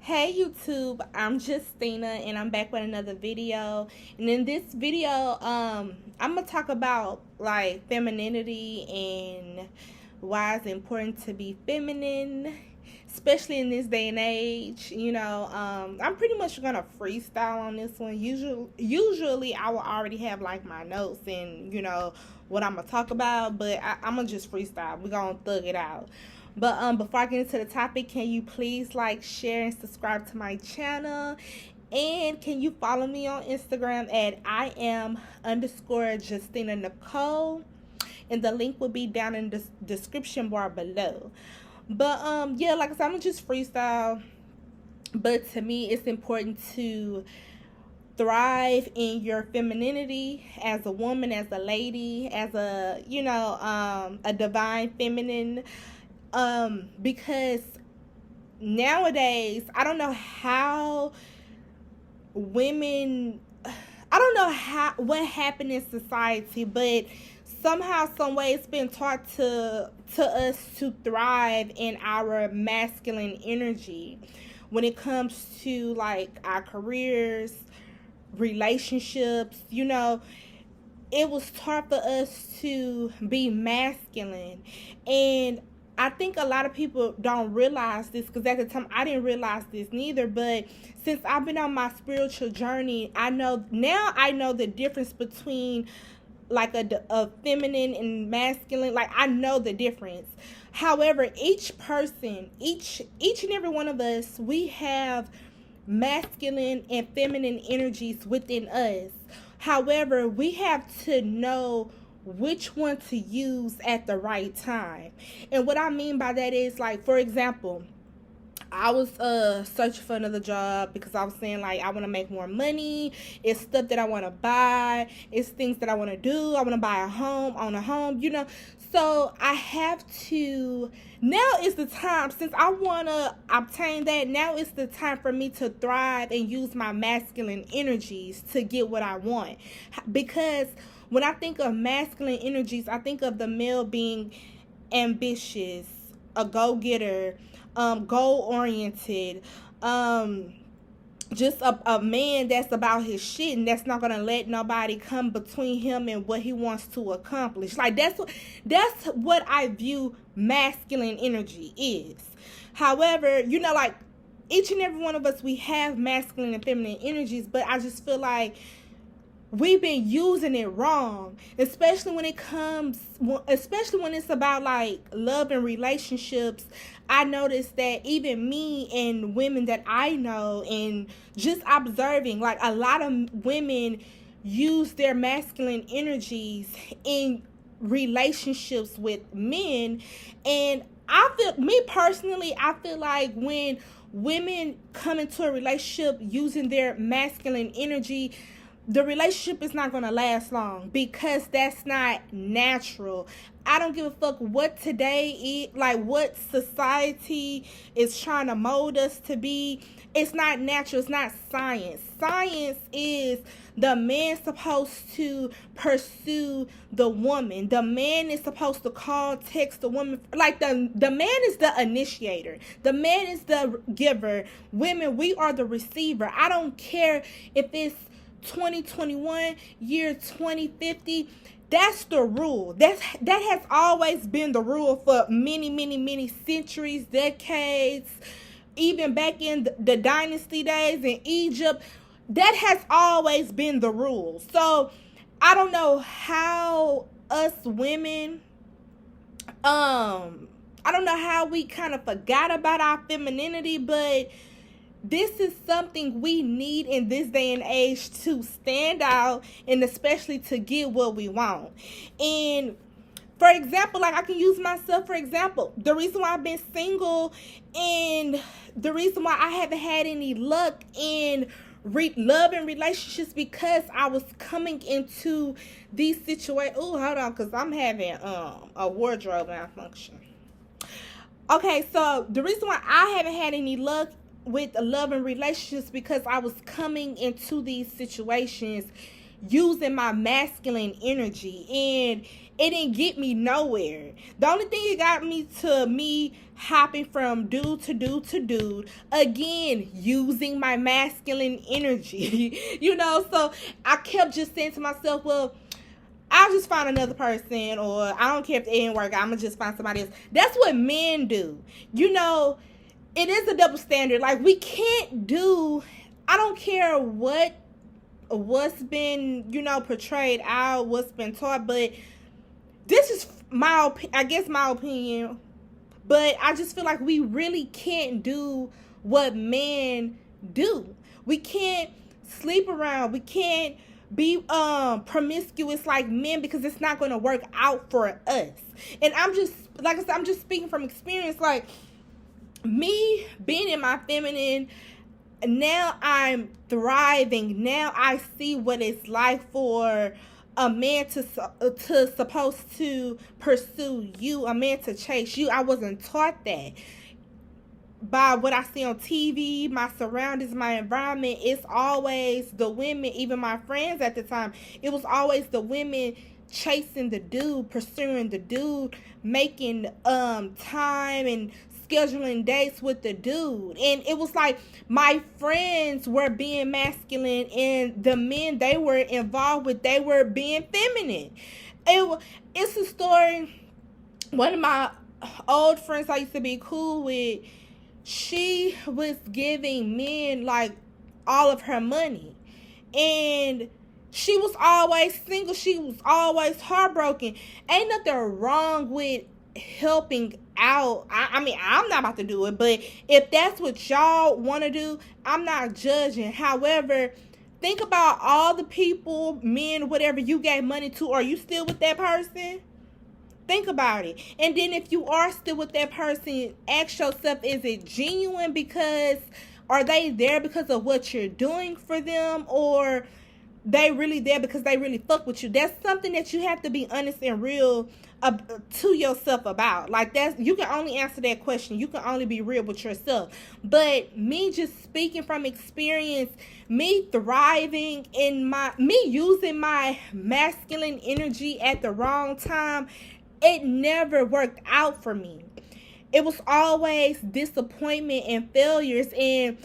Hey YouTube, I'm Justina and I'm back with another video. And in this video, I'm gonna talk about like femininity and why it's important to be feminine, especially in this day and age. I'm pretty much gonna freestyle on this one. Usually I will already have like my notes and what I'm gonna talk about, but I'm gonna just freestyle. We're gonna thug it out. But before I get into the topic, can you please like, share, and subscribe to my channel? And can you follow me on Instagram at @I am_Justina Nicole? And the link will be down in the description bar below. But yeah, like I said, I'm just freestyle. But to me, it's important to thrive in your femininity as a woman, as a lady, as a divine feminine. Because nowadays, I don't know how women, I don't know what happened in society, but somehow, some way, it's been taught to us to thrive in our masculine energy when it comes to like our careers, relationships. It was taught for us to be masculine, and I think a lot of people don't realize this, because at the time I didn't realize this neither. But since I've been on my spiritual journey, I know the difference between like a feminine and masculine. Like, I know the difference. However, each person, each and every one of us, we have masculine and feminine energies within us. However, we have to know which one to use at the right time. And what I mean by that is, like, for example, I was searching for another job because I was saying, like, I want to make more money. It's stuff that I want to buy. It's things that I want to do. I want to buy a home, own a home, So I have to, now is the time, since I want to obtain that, now is the time for me to thrive and use my masculine energies to get what I want. Because when I think of masculine energies, I think of the male being ambitious, a go-getter, goal-oriented, just a man that's about his shit and that's not gonna let nobody come between him and what he wants to accomplish. Like, that's what I view masculine energy is. However, like, each and every one of us, we have masculine and feminine energies, but I just feel like we've been using it wrong, especially when it's about like love and relationships. I noticed that even me and women that I know, and just observing, like, a lot of women use their masculine energies in relationships with men. And me personally, I feel like when women come into a relationship using their masculine energy, the relationship is not going to last long, because that's not natural. I don't give a fuck what what society is trying to mold us to be. It's not natural. It's not science. Science is the man supposed to pursue the woman. The man is supposed to call, text the woman. Like, the man is the initiator. The man is the giver. Women, we are the receiver. I don't care if it's 2021, year 2050. That's the rule. That has always been the rule for many centuries, decades, even back in the dynasty days in Egypt. That has always been the rule. So I don't know how us women, I don't know how we kind of forgot about our femininity, but this is something we need in this day and age to stand out, and especially to get what we want. And for example, like, I can use myself for example. The reason why I've been single, and the reason why I haven't had any luck in love and relationships, because I was coming into these situations. Oh, hold on, because I'm having a wardrobe malfunction. Okay, so the reason why I haven't had any luck with love and relationships, because I was coming into these situations using my masculine energy, and it didn't get me nowhere. The only thing it got me to me hopping from dude to dude to dude, again, using my masculine energy. So I kept just saying to myself, well, I'll just find another person, or I don't care if it ain't work, I'm gonna just find somebody else. That's what men do. It is a double standard. Like, we can't do, I don't care what's been, portrayed out, what's been taught, but this is my opinion, but I just feel like we really can't do what men do. We can't sleep around. We can't be promiscuous like men, because it's not going to work out for us. And I'm just, like I said, I'm just speaking from experience. Like, me being in my feminine, now I'm thriving. Now I see what it's like for a man to supposed to pursue you, a man to chase you. I wasn't taught that. By what I see on TV, my surroundings, my environment, it's always the women, even my friends at the time, it was always the women chasing the dude, pursuing the dude, making time and scheduling dates with the dude. And it was like my friends were being masculine, and the men they were involved with, they were being feminine. It's a story. One of my old friends I used to be cool with, she was giving men like all of her money, and she was always single. She was always heartbroken. Ain't nothing wrong with helping out. I mean, I'm not about to do it, but if that's what y'all want to do, I'm not judging. However, think about all the people, men, whatever, you gave money to. Are you still with that person? Think about it. And then if you are still with that person, ask yourself, is it genuine? Because are they there because of what you're doing for them, or they really there because they really fuck with you? That's something that you have to be honest and real to yourself about. Like, you can only answer that question. You can only be real with yourself. But me just speaking from experience, me thriving me using my masculine energy at the wrong time, it never worked out for me. It was always disappointment and failures. And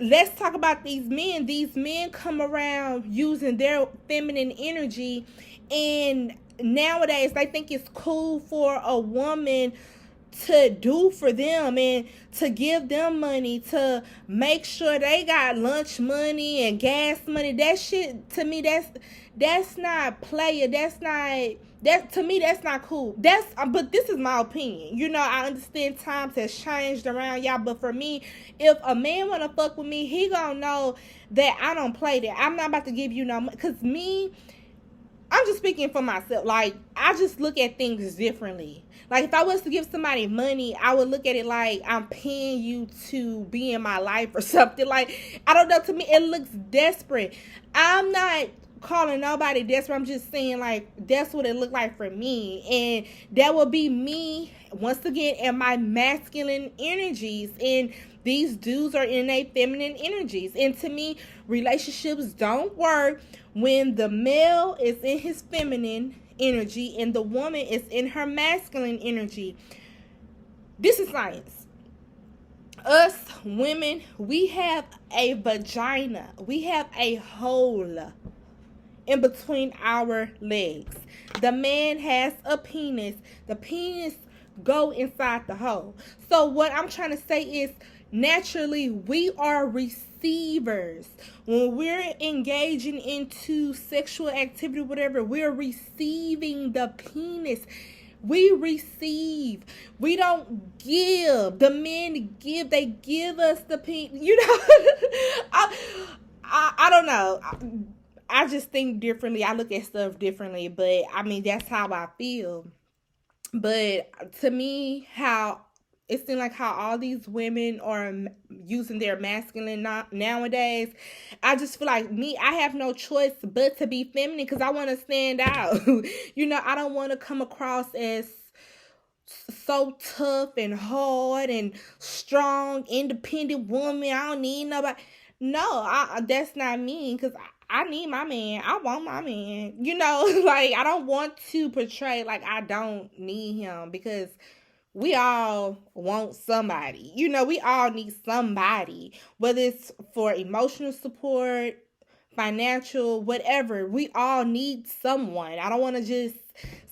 let's talk about these men. These men come around using their feminine energy, and nowadays they think it's cool for a woman to do for them and to give them money, to make sure they got lunch money and gas money. That shit, to me, that's not player. To me, that's not cool. But this is my opinion. I understand times has changed around y'all, but for me, if a man wanna fuck with me, he gonna know that I don't play that. I'm not about to give you no money, cause I'm just speaking for myself. Like, I just look at things differently. Like, if I was to give somebody money, I would look at it like I'm paying you to be in my life or something. Like, I don't know. To me, it looks desperate. I'm not calling nobody desperate. I'm just saying, like, that's what it looked like for me. And that would be me, once again, in my masculine energies. And these dudes are in their feminine energies. And to me, relationships don't work when the male is in his feminine energy and the woman is in her masculine energy. This is science. Us women, we have a vagina. We have a hole in between our legs. The man has a penis. The penis go inside the hole. So what I'm trying to say is, naturally, we are receivers. When we're engaging into sexual activity, whatever, we're receiving the penis. We receive. We don't give. The men give. They give us the penis. I don't know. I just think differently. I look at stuff differently. But, I mean, that's how I feel. But to me, it seems like how all these women are using their masculine nowadays. I just feel like I have no choice but to be feminine, because I want to stand out. I don't want to come across as so tough and hard and strong, independent woman. I don't need nobody. No, that's not me, because I need my man. I want my man. You know, like, I don't want to portray like I don't need him, because we all want somebody. You know, we all need somebody, whether it's for emotional support, financial, whatever. We all need someone. I don't want to just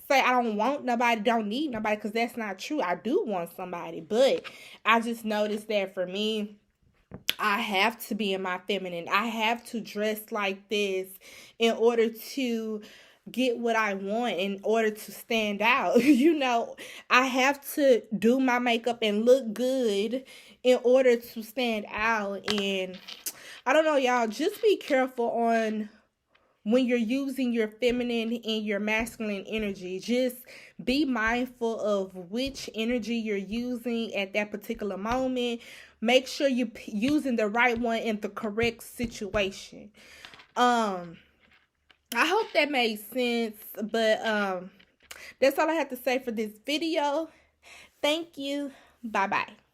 say I don't want nobody, don't need nobody, because that's not true. I do want somebody, but I just noticed that for me, I have to be in my feminine. I have to dress like this in order to get what I want, in order to stand out. You know, I have to do my makeup and look good in order to stand out. And I don't know, y'all, just be careful on when you're using your feminine and your masculine energy. Just be mindful of which energy you're using at that particular moment. Make sure you're using the right one in the correct situation. I hope that made sense, but that's all I have to say for this video. Thank you. Bye-bye.